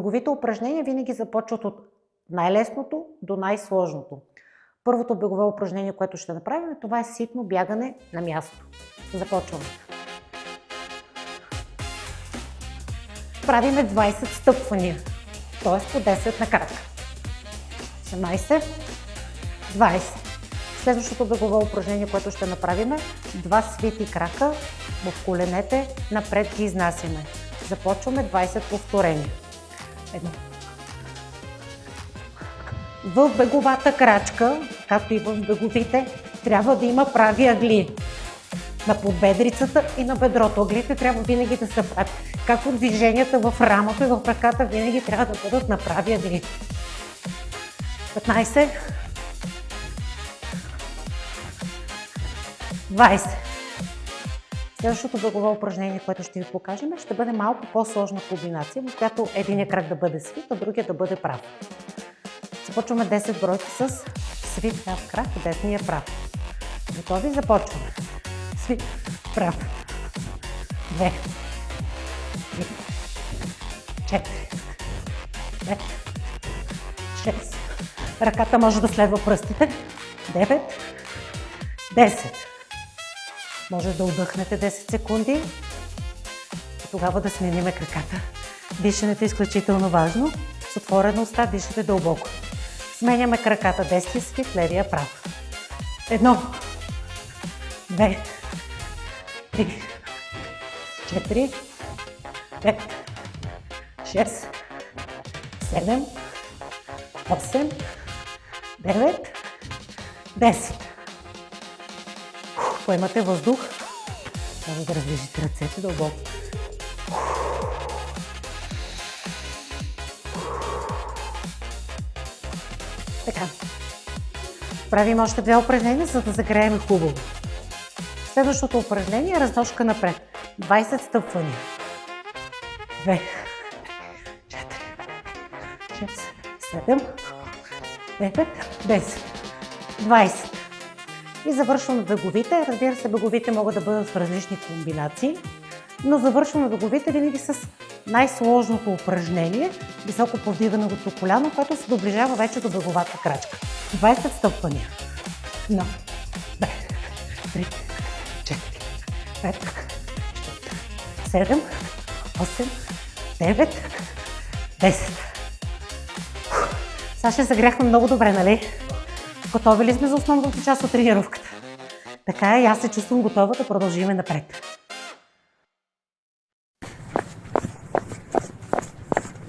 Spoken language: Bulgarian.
Беговите упражнения винаги започват от най-лесното до най-сложното. Първото бегово упражнение, което ще направим, това е ситно бягане на място. Започваме. Правиме 20 стъпвания, т.е. по 10 на крак. 18, 20. Следващото бегово упражнение, което ще направим, е 2 свити крака в коленете, напред ги изнасяме. Започваме 20 повторения. Едно. В беговата крачка, както и в беговите, трябва да има прави ъгли. На подбедрицата и на бедрото. Ъглите трябва винаги да са прави. Както движенията в рамото и в ръката винаги трябва да бъдат на прави ъгли. 15. 20. Следващото бегово упражнение, което ще ви покажем, ще бъде малко по-сложна комбинация, в която единия крак да бъде свит, а другия да бъде прав. Започваме 10 бройки с свит прав крак, десния прав. Готови? Започваме. Свит, прав. 2, 3, 4, 5, 6. Ръката може да следва пръстите. 9, 10. Може да отдъхнете 10 секунди и тогава да смениме краката. Дишането е изключително важно. С отворена уста дишате дълбоко. Сменяме краката, десния свит, левия прав. 1, 2, 3, 4, 5, 6, 7, 8, 9, 10. Поемате въздух. Може да раздвижите ръцете дълбоко. Така. Правим още 2 упражнения, за да загреем хубаво. Следващото упражнение е разножка напред. 20 стъпвания. 2, 4, 6, 7, 9, 10, 20. И завършваме беговите. Разбира се, беговите могат да бъдат в различни комбинации, но завършваме беговите винаги с най-сложното упражнение, високо повдигането коляно, което се доближава вече до беговата крачка. 20 стъпвания. 1, 2, 3, 4, 5, 7, 8, 9, 10. Сега ще загряхме много добре, нали? Готови ли сме за основната част от тренировката? Така е, аз се чувствам готова да продължим напред.